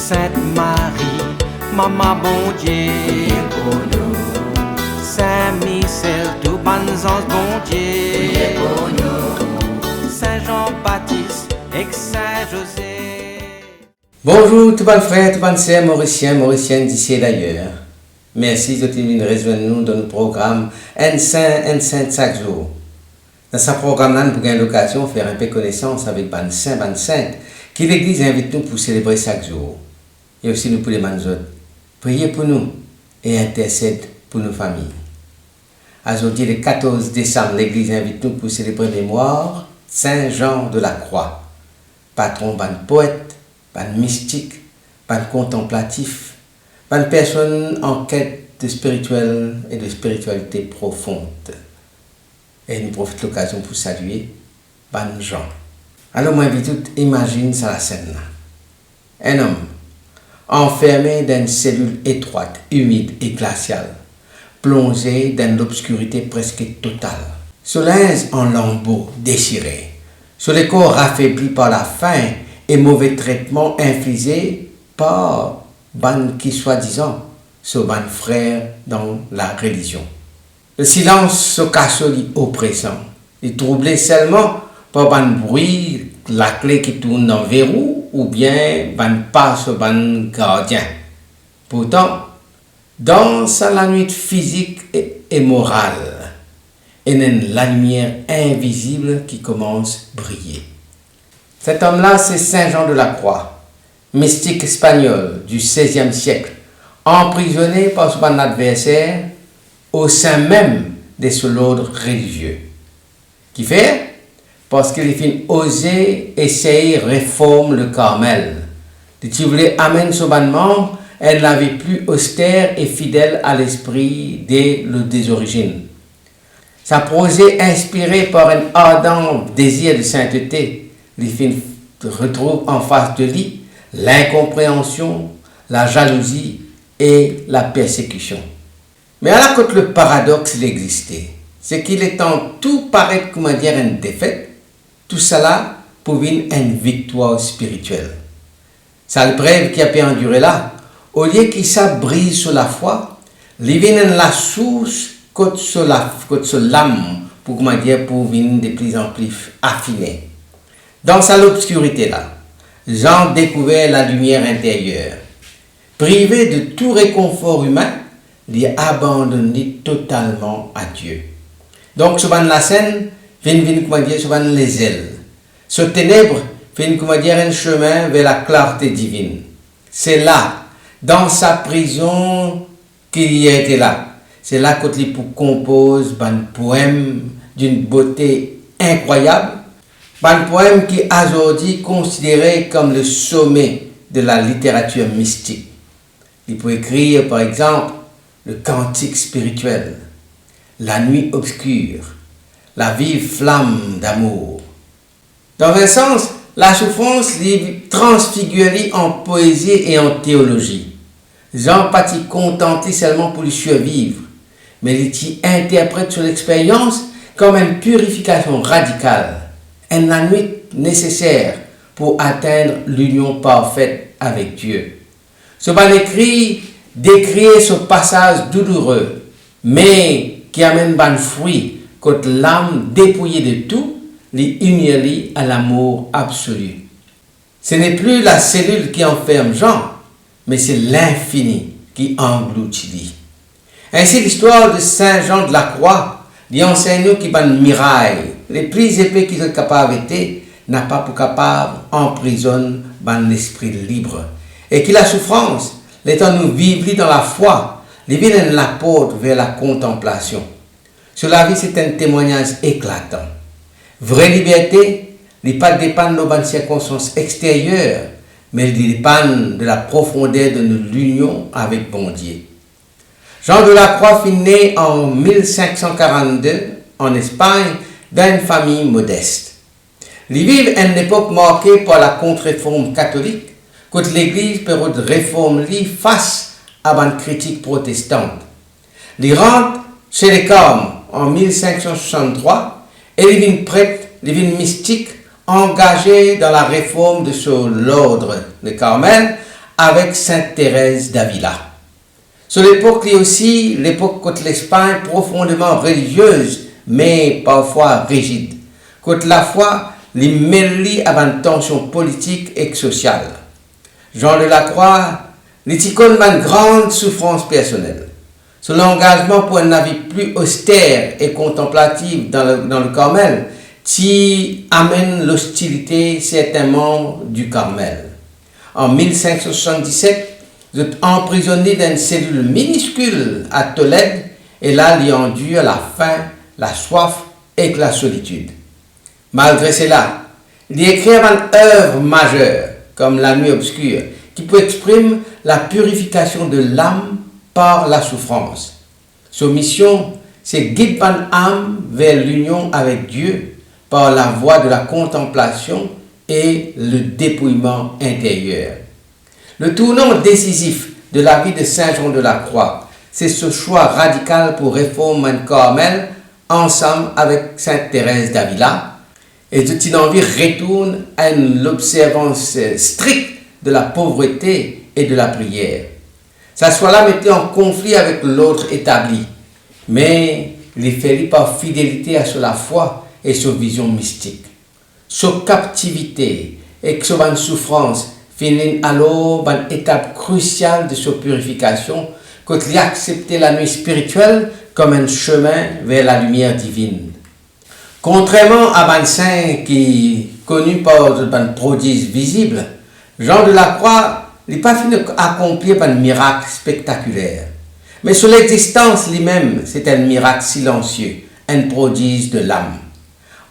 Sainte Marie, Maman bon Dieu, pour nous, Saint Michel, tout bon ange bon Dieu, pour nous. Saint Jean-Baptiste et Saint José. Bonjour tout bon frère, tout bon sœur, mauriciennes d'ici et d'ailleurs. Merci de venir rejoindre nous dans le programme Un Saint chaque jour. Dans ce programme-là, nous avons l'occasion de faire un peu connaissance avec ban saint, qui l'Église invite nous pour célébrer chaque jour. Et aussi nous pour les autres. Priez pour nous et intercède pour nos familles. Aujourd'hui, le 14 décembre, l'Église invite nous pour célébrer mémoire Saint Jean de la Croix, patron ban poète, ban mystique, ban contemplatif, ban personne en quête de spirituel et de spiritualité profonde. Et nous profite de l'occasion pour saluer ban Jean. Alors moi, je tout imagine ça la scène là. Un homme enfermé dans une cellule étroite, humide et glaciale, plongé dans l'obscurité presque totale. Ce linge en lambeaux déchiré, sur le corps affaibli par la faim et mauvais traitements infligés par ban qui soi-disant ce ban frère dans la religion. Le silence se cache oppressant, il troublé seulement par ban bruit, la clé qui tourne dans le verrou ou bien ban pas ce ban gardien. Pourtant, dans la nuit physique et morale, il y a la lumière invisible qui commence à briller. Cet homme-là, c'est Saint Jean de la Croix, mystique espagnol du XVIe siècle, emprisonné par son adversaire au sein même de son ordre religieux. Qui fait? Parce qu'il a osé essayer réforme le Carmel. Il voulait amener son membre, elle n'avait plus austère et fidèle à l'esprit dès des origines. Sa projet inspiré par un ardent désir de sainteté, il retrouve en face de lui l'incompréhension, la jalousie et la persécution. Mais à la côté le paradoxe il existait, c'est qu'il est en tout paraître comme dire une défaite, tout cela pour une victoire spirituelle. Ça le brève qui a pu endurer là, au lieu qu'il s'abrise sur la foi, il vient la source côte sur l'âme pour venir de plus en plus affiné. Dans sa l'obscurité là, Jean découvert la lumière intérieure. Privé de tout réconfort humain, il est abandonné totalement à Dieu. Donc, sur la scène, sur les ailes. Ce ténèbre vient un chemin vers la clarté divine. C'est là, dans sa prison, qu'il y a été là. C'est là qu'il compose un poème d'une beauté incroyable. Un poème qui est aujourd'hui considéré comme le sommet de la littérature mystique. Il peut écrire, par exemple, le cantique spirituel, la nuit obscure, la vive flamme d'amour. Dans un sens, la souffrance est transfigurée en poésie et en théologie. Jean pas contenté seulement pour lui survivre, mais il y interprète son expérience comme une purification radicale, une nuit nécessaire pour atteindre l'union parfaite avec Dieu. Ce ban écrit décrit ce passage douloureux, mais qui amène ban fruit quand l'âme dépouillée de tout les unit à l'amour absolu. Ce n'est plus la cellule qui enferme Jean, mais c'est l'infini qui engloutit. Ainsi, l'histoire de Saint Jean de la Croix lui enseigne nous qui ban miraille, les plus épais qui sont capables d'être, n'a pas pour capable emprisonne ban l'esprit libre, et que la souffrance, l'étant nous vivre dans la foi, les viennent la porte vers la contemplation. Sur la vie, c'est un témoignage éclatant. Vraie liberté, n'est pas dépendre de nos circonstances extérieures, mais il dépend de la profondeur de l'union avec bon Dieu. Jean de la Croix fut né en 1542 en Espagne dans une famille modeste. Il vit à une époque marquée par la contre-réforme catholique, quand l'Église peut réformer face à une critique protestante. Il rentre chez les Carmes en 1563 et il devient prêtre, il devient mystique, engagé dans la réforme de l'ordre de Carmel avec Sainte Thérèse d'Avila. Sur l'époque, là aussi, l'époque contre l'Espagne profondément religieuse, mais parfois rigide. Contre la foi, les mêlés à une tension politique et sociale. Jean de la Croix, les ticônes une grande souffrance personnelle. Son engagement pour une vie plus austère et contemplative dans le Carmel, qui amène l'hostilité certains membres du Carmel. En 1577, vous êtes emprisonné dans une cellule minuscule à Tolède, et là, il endure la faim, la soif et la solitude. Malgré cela, il écrit une œuvre majeure, comme La Nuit obscure, qui peut exprimer la purification de l'âme par la souffrance. Sa mission, c'est guider l'âme vers l'union avec Dieu par la voie de la contemplation et le dépouillement intérieur. Le tournant décisif de la vie de Saint Jean de la Croix, c'est ce choix radical pour réformer le Carmel ensemble avec Sainte Thérèse d'Avila, et toute une envie retourne à l'observance stricte de la pauvreté et de la prière. Sa choix-là mettait en conflit avec l'autre établi, mais il fait par fidélité à la foi et sa vision mystique. Sa captivité et sa souffrance finissent alors une étape cruciale de sa purification quand il a accepté la nuit spirituelle comme un chemin vers la lumière divine. Contrairement à un saint qui est connu par un prodige visible, Jean de la Croix n'a pas fini d'accomplir un miracle spectaculaire. Mais sur l'existence lui-même, c'est un miracle silencieux, un prodige de l'âme.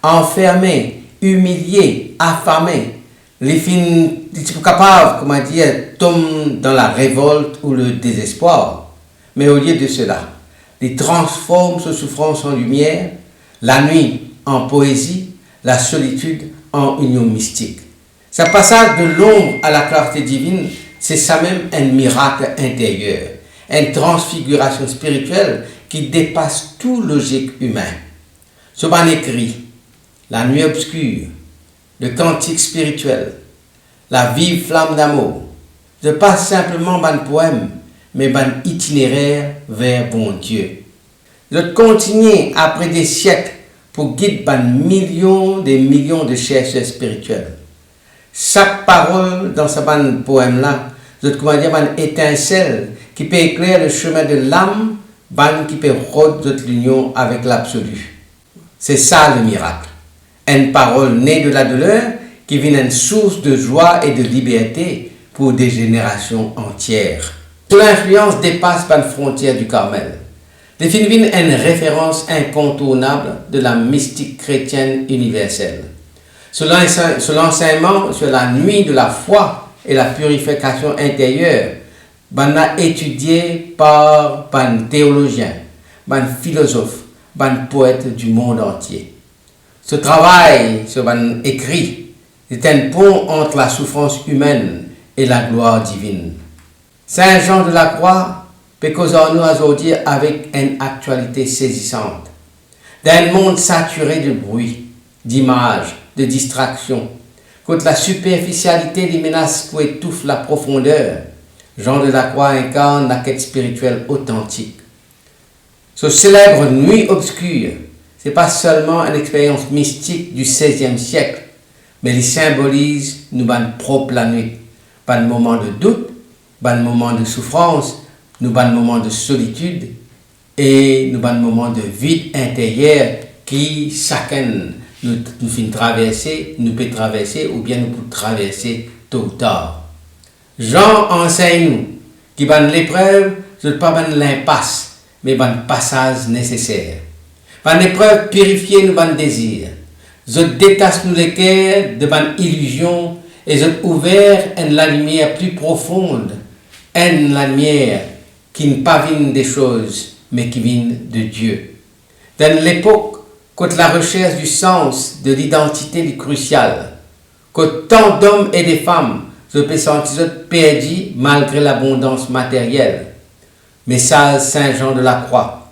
Enfermé, humilié, affamé, les fins capables, comment dire, tombent dans la révolte ou le désespoir. Mais au lieu de cela, il transforme sa souffrance en lumière, la nuit en poésie, la solitude en union mystique. Ce passage de l'ombre à la clarté divine, c'est ça même un miracle intérieur, une transfiguration spirituelle qui dépasse toute logique humaine. Ce ban écrit, La Nuit obscure, le cantique spirituel, la vive flamme d'amour, ce n'est pas simplement un poème, mais un itinéraire vers bon Dieu. Je continue après des siècles pour guider des millions de chercheurs spirituels. Chaque parole dans ce poème-là, je comment dire, une étincelle qui peut éclairer le chemin de l'âme, qui peut rendre l'union avec l'absolu. C'est ça le miracle. Une parole née de la douleur qui vient une source de joie et de liberté pour des générations entières. Son influence dépasse les frontières du Carmel. Les films une référence incontournable de la mystique chrétienne universelle. Sur l'enseignement sur la nuit de la foi et la purification intérieure, on a étudié par un théologien, un philosophe, un poète du monde entier. Ce travail, ce écrit, est un pont entre la souffrance humaine et la gloire divine. Saint Jean de la Croix peut causer nous aujourd'hui avec une actualité saisissante. Dans un monde saturé de bruit, d'images, de distractions, contre la superficialité des menaces qui étouffent la profondeur, Jean de la Croix incarne la quête spirituelle authentique. Ce célèbre Nuit obscure, ce n'est pas seulement une expérience mystique du XVIe siècle, mais il symbolise nous propre la nuit, pas de moment de doute, pas de moment de souffrance, nous avons un moment de solitude et nous avons un moment de vide intérieur qui chacun nous fait traverser, nous peut traverser ou bien nous peut traverser tôt ou tard. Jean enseigne nous qui ban l'épreuve, ce n'est pas l'impasse, mais un passage nécessaire. Ban l'épreuve purifier nous ban désir. Je détache nous les cœurs de ban illusion et je ouvert en la lumière plus profonde, en la lumière qui ne pas viennent des choses, mais qui viennent de Dieu. Dans l'époque, quand la recherche du sens, de l'identité est cruciale, quand tant d'hommes et de femmes se peuvent sentir perdus malgré l'abondance matérielle. Message Saint Jean de la Croix.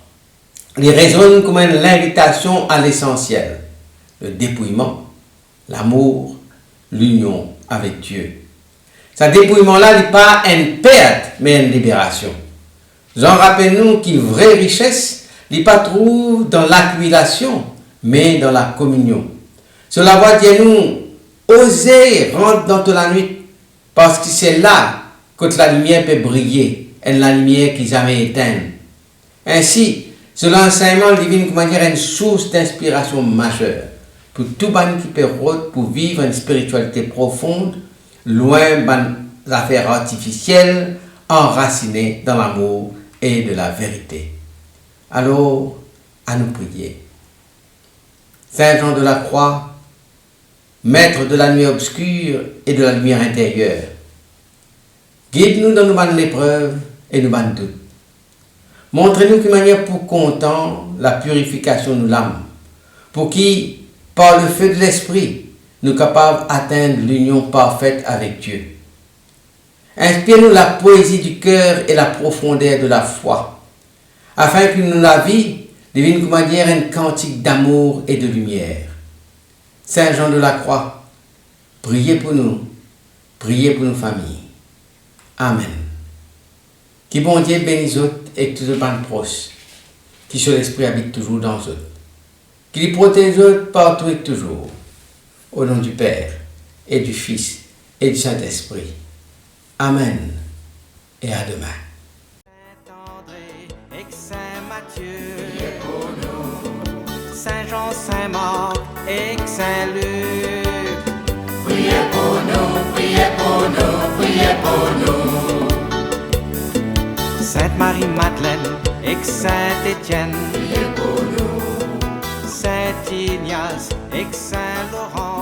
Il résonne comme l'invitation à l'essentiel, le dépouillement, l'amour, l'union avec Dieu. Ce dépouillement-là n'est pas une perte, mais une libération. J'en rappelle nous qu'une vraie richesse n'est pas trouve dans l'accumulation, mais dans la communion. Cela va dire nous, oser rentrer dans la nuit, parce que c'est là que la lumière peut briller, et la lumière qui jamais éteint. Ainsi, ce l'enseignement divin, comment dire, une source d'inspiration majeure pour tout monde qui peut pour vivre une spiritualité profonde, loin des affaires artificielles, enracinées dans l'amour et de la vérité. Alors, à nous prier. Saint Jean de la Croix, maître de la nuit obscure et de la lumière intérieure, guide-nous dans nos bonnes épreuves et nos bonnes doutes. Montrez-nous qu'une manière pour content la purification de l'âme, pour qui, par le feu de l'esprit, nous sommes capables d'atteindre l'union parfaite avec Dieu. Inspire-nous la poésie du cœur et la profondeur de la foi, afin que nous, la vie, devienne comment dire un cantique d'amour et de lumière. Saint Jean de la Croix, priez pour nous familles. Amen. Que bon Dieu bénisse autres et que tous les bandes proches, qui sur l'esprit habite toujours dans eux, qu'il protège eux partout et toujours, au nom du Père et du Fils et du Saint-Esprit. Amen et à demain. Saint-André et Saint Matthieu, Saint Jean, Saint Marc et Saint Luc. Priez pour nous, priez pour nous, priez pour nous. Sainte Marie-Madeleine et Saint Étienne, Priez pour nous, Saint Ignace et Saint Laurent.